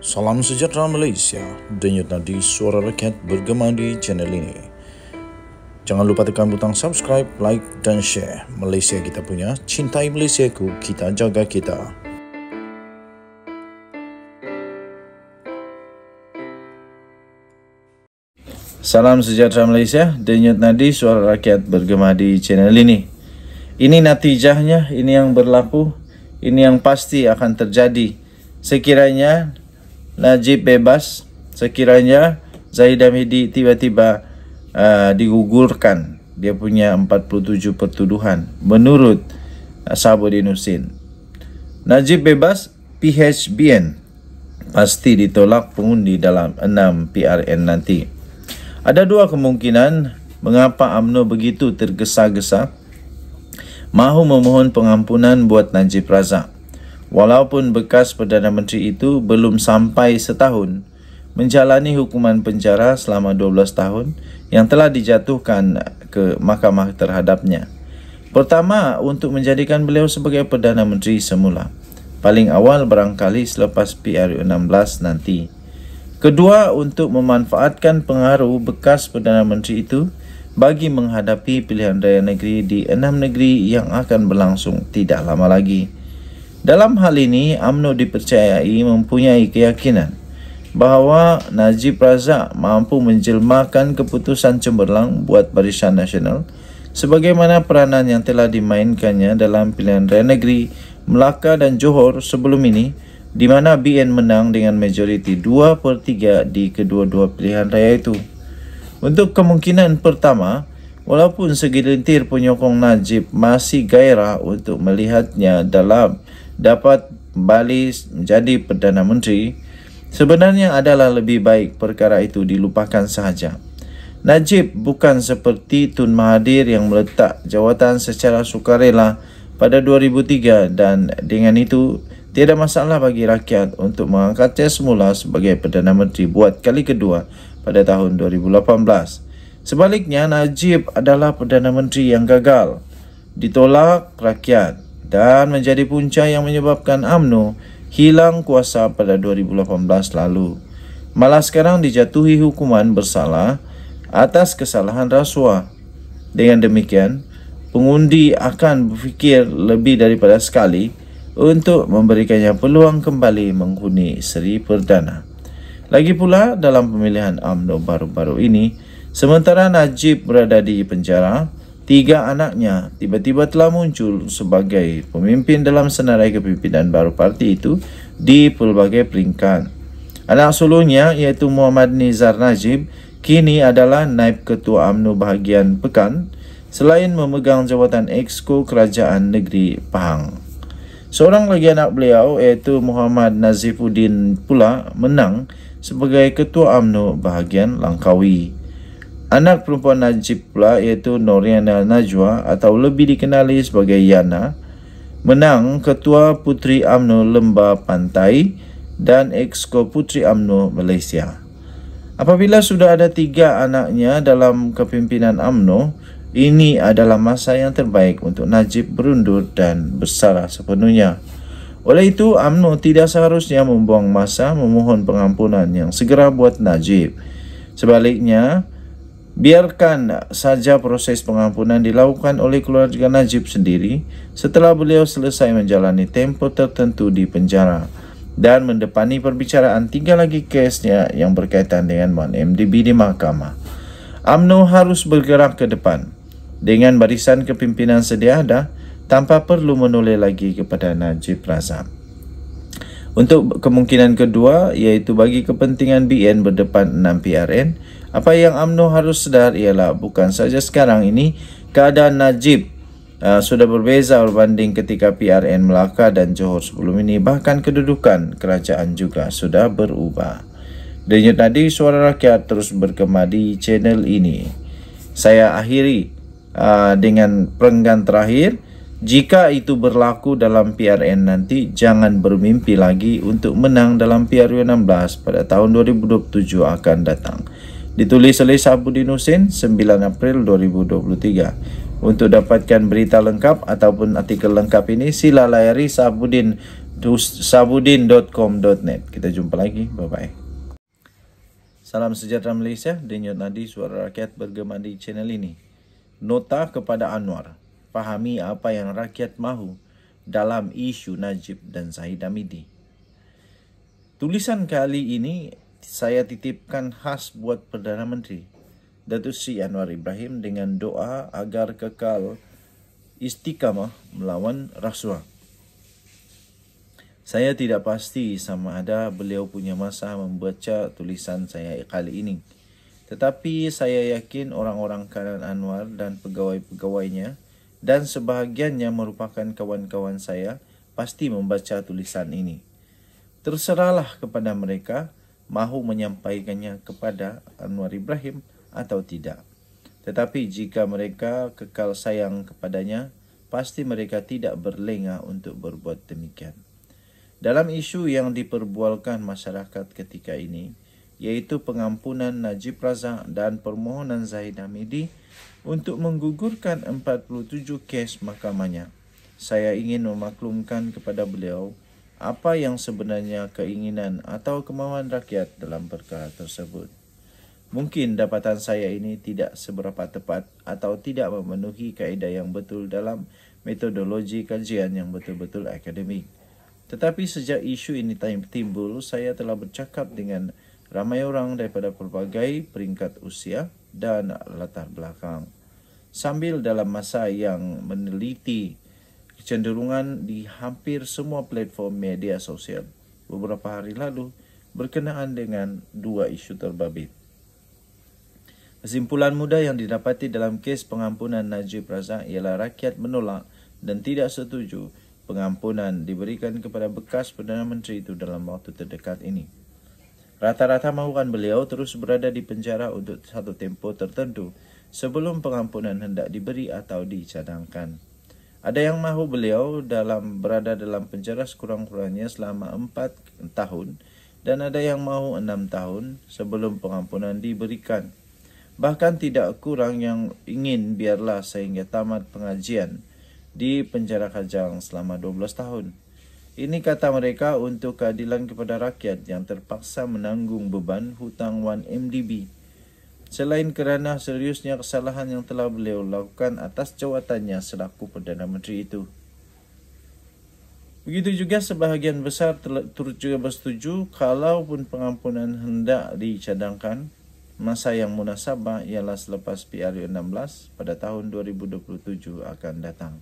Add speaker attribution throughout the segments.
Speaker 1: Salam sejahtera Malaysia, denyut nadi suara rakyat bergema di channel ini. Jangan lupa tekan butang subscribe, like dan share. Malaysia kita punya, cintai Malaysiaku, kita jaga kita.
Speaker 2: Salam sejahtera Malaysia, denyut nadi suara rakyat bergema di channel ini. Ini natijahnya, ini yang berlaku, ini yang pasti akan terjadi. Sekiranya Najib bebas, sekiranya Zahid Hamidi tiba-tiba digugurkan, dia punya 47 pertuduhan menurut Sahabuddin Husin. Najib bebas, PHBN pasti ditolak pengundi dalam 6 PRN nanti. Ada dua kemungkinan mengapa UMNO begitu tergesa-gesa mahu memohon pengampunan buat Najib Razak. Walaupun bekas Perdana Menteri itu belum sampai setahun menjalani hukuman penjara selama 12 tahun yang telah dijatuhkan ke mahkamah terhadapnya. Pertama, untuk menjadikan beliau sebagai Perdana Menteri semula. Paling awal barangkali selepas PRU16 nanti. Kedua, untuk memanfaatkan pengaruh bekas Perdana Menteri itu bagi menghadapi pilihan raya negeri di 6 negeri yang akan berlangsung tidak lama lagi. Dalam hal ini, UMNO dipercayai mempunyai keyakinan bahawa Najib Razak mampu menjelmakan keputusan cemerlang buat Barisan Nasional sebagaimana peranan yang telah dimainkannya dalam pilihan raya negeri Melaka dan Johor sebelum ini, di mana BN menang dengan majoriti 2/3 di kedua-dua pilihan raya itu. Untuk kemungkinan pertama, walaupun segelintir penyokong Najib masih gairah untuk melihatnya dapat kembali menjadi Perdana Menteri, sebenarnya adalah lebih baik perkara itu dilupakan sahaja. Najib bukan seperti Tun Mahathir yang meletak jawatan secara sukarela pada 2003 dan dengan itu tiada masalah bagi rakyat untuk mengangkatnya semula sebagai Perdana Menteri buat kali kedua pada tahun 2018. Sebaliknya, Najib adalah Perdana Menteri yang gagal, ditolak rakyat dan menjadi punca yang menyebabkan UMNO hilang kuasa pada 2018 lalu. Malah sekarang dijatuhi hukuman bersalah atas kesalahan rasuah. Dengan demikian, pengundi akan berfikir lebih daripada sekali untuk memberikannya peluang kembali menghuni Seri Perdana. Lagi pula dalam pemilihan UMNO baru-baru ini, sementara Najib berada di penjara, 3 anaknya tiba-tiba telah muncul sebagai pemimpin dalam senarai kepimpinan baru parti itu di pelbagai peringkat. Anak sulungnya iaitu Muhammad Nizar Najib kini adalah Naib Ketua UMNO bahagian Pekan selain memegang jawatan Exco Kerajaan Negeri Pahang. Seorang lagi anak beliau iaitu Muhammad Nazifuddin pula menang sebagai Ketua UMNO bahagian Langkawi. Anak perempuan Najib pula iaitu Noriana Najwa atau lebih dikenali sebagai Yana menang Ketua Puteri UMNO Lembah Pantai dan Exco Puteri UMNO Malaysia. Apabila sudah ada 3 anaknya dalam kepimpinan UMNO, ini adalah masa yang terbaik untuk Najib berundur dan bersalah sepenuhnya. Oleh itu, UMNO tidak seharusnya membuang masa memohon pengampunan yang segera buat Najib. Sebaliknya, biarkan saja proses pengampunan dilakukan oleh keluarga Najib sendiri setelah beliau selesai menjalani tempoh tertentu di penjara dan mendepani perbicaraan 3 lagi kesnya yang berkaitan dengan MDB di mahkamah. UMNO harus bergerak ke depan dengan barisan kepimpinan sedia ada tanpa perlu menoleh lagi kepada Najib Razak. Untuk kemungkinan kedua, iaitu bagi kepentingan BN berdepan 6 PRN, apa yang UMNO harus sedar ialah bukan saja sekarang ini keadaan Najib sudah berbeza berbanding ketika PRN Melaka dan Johor sebelum ini, bahkan kedudukan kerajaan juga sudah berubah. Denyut nadi suara rakyat terus bergema di channel ini. Saya akhiri dengan perenggan terakhir. Jika itu berlaku dalam PRN nanti, jangan bermimpi lagi untuk menang dalam PRU16 pada tahun 2027 akan datang. Ditulis oleh Sahabuddin Husin 9 April 2023. Untuk dapatkan berita lengkap ataupun artikel lengkap ini, sila layari Sahabuddin sabudin.com.net. Kita jumpa lagi. Bye-bye. Salam sejahtera Malaysia. Denyut nadi suara rakyat bergema di channel ini. Nota kepada Anwar. Fahami apa yang rakyat mahu dalam isu Najib dan Zahid Hamidi. Tulisan kali ini saya titipkan khas buat Perdana Menteri Datuk Seri Anwar Ibrahim dengan doa agar kekal istiqamah melawan rasuah. Saya tidak pasti sama ada beliau punya masa membaca tulisan saya kali ini. Tetapi saya yakin orang-orang kanan Anwar dan pegawai-pegawainya dan sebahagiannya merupakan kawan-kawan saya pasti membaca tulisan ini. Terserahlah kepada mereka mahu menyampaikannya kepada Anwar Ibrahim atau tidak. Tetapi jika mereka kekal sayang kepadanya, pasti mereka tidak berlengah untuk berbuat demikian. Dalam isu yang diperbualkan masyarakat ketika ini, yaitu pengampunan Najib Razak dan permohonan Zahid Hamidi untuk menggugurkan 47 kes mahkamahnya, saya ingin memaklumkan kepada beliau apa yang sebenarnya keinginan atau kemauan rakyat dalam perkara tersebut. Mungkin dapatan saya ini tidak seberapa tepat atau tidak memenuhi kaedah yang betul dalam metodologi kajian yang betul-betul akademik. Tetapi sejak isu ini timbul, saya telah bercakap dengan ramai orang daripada pelbagai peringkat usia dan latar belakang. Sambil dalam masa yang meneliti kecenderungan di hampir semua platform media sosial beberapa hari lalu berkenaan dengan dua isu terbabit. Kesimpulan mudah yang didapati dalam kes pengampunan Najib Razak ialah rakyat menolak dan tidak setuju pengampunan diberikan kepada bekas Perdana Menteri itu dalam waktu terdekat ini. Rata-rata mahukan beliau terus berada di penjara untuk satu tempoh tertentu sebelum pengampunan hendak diberi atau dicadangkan. Ada yang mahu beliau berada dalam penjara sekurang-kurangnya selama 4 tahun dan ada yang mahu 6 tahun sebelum pengampunan diberikan. Bahkan tidak kurang yang ingin biarlah sehingga tamat pengajian di penjara Kajang selama 12 tahun. Ini kata mereka untuk keadilan kepada rakyat yang terpaksa menanggung beban hutang 1MDB. Selain kerana seriusnya kesalahan yang telah beliau lakukan atas jawatannya selaku Perdana Menteri itu. Begitu juga sebahagian besar turut juga bersetuju kalaupun pengampunan hendak dicadangkan, masa yang munasabah ialah selepas PRU 16 pada tahun 2027 akan datang.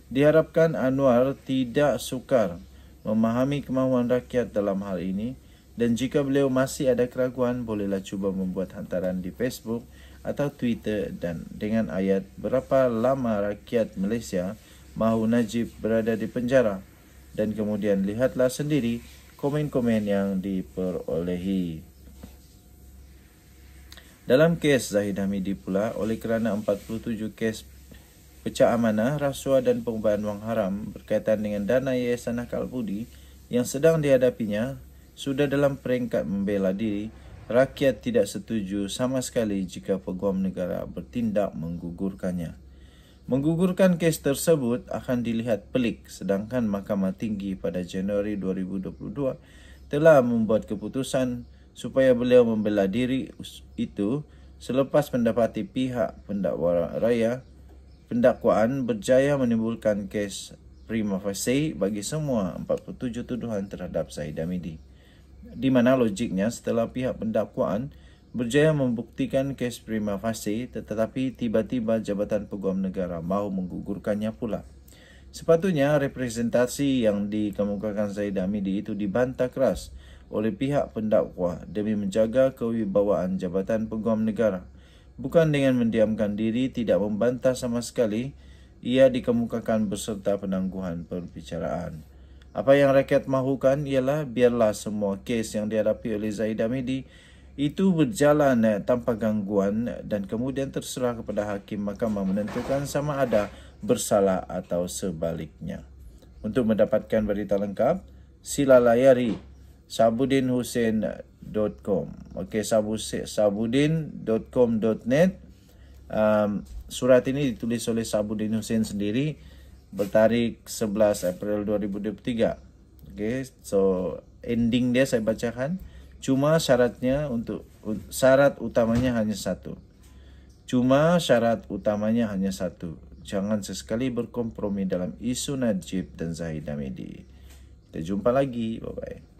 Speaker 2: Diharapkan Anwar tidak sukar memahami kemahuan rakyat dalam hal ini dan jika beliau masih ada keraguan, bolehlah cuba membuat hantaran di Facebook atau Twitter dan dengan ayat berapa lama rakyat Malaysia mahu Najib berada di penjara dan kemudian lihatlah sendiri komen-komen yang diperolehi. Dalam kes Zahid Hamidi pula, oleh kerana 47 kes pecah amanah, rasuah dan pengubahan wang haram berkaitan dengan dana Yayasan Akal Budi yang sedang dihadapinya sudah dalam peringkat membela diri, rakyat tidak setuju sama sekali jika Peguam Negara bertindak menggugurkannya. Menggugurkan kes tersebut akan dilihat pelik sedangkan Mahkamah Tinggi pada Januari 2022 telah membuat keputusan supaya beliau membela diri itu selepas mendapati pihak pendakwaan berjaya menimbulkan kes prima facie bagi semua 47 tuduhan terhadap Zahid Hamidi. Di mana logiknya setelah pihak pendakwaan berjaya membuktikan kes prima facie tetapi tiba-tiba Jabatan Peguam Negara mahu menggugurkannya pula. Sepatutnya representasi yang dikemukakan Zahid Hamidi itu dibantah keras oleh pihak pendakwa demi menjaga kewibawaan Jabatan Peguam Negara. Bukan dengan mendiamkan diri, tidak membantah sama sekali, ia dikemukakan beserta penangguhan perbicaraan. Apa yang rakyat mahukan ialah biarlah semua kes yang dihadapi oleh Zahid Hamidi itu berjalan tanpa gangguan dan kemudian terserah kepada hakim mahkamah menentukan sama ada bersalah atau sebaliknya. Untuk mendapatkan berita lengkap, sila layari sabudinhussein.com. Okey, sabudin.com.net. Surat ini ditulis oleh Sabudin Hussein sendiri bertarikh 11 April 2023. Oke, so ending dia saya bacakan. Cuma syaratnya syarat utamanya hanya satu. Cuma syarat utamanya hanya satu. Jangan sesekali berkompromi dalam isu Najib dan Zahid Hamidi. Kita jumpa lagi. Bye-bye.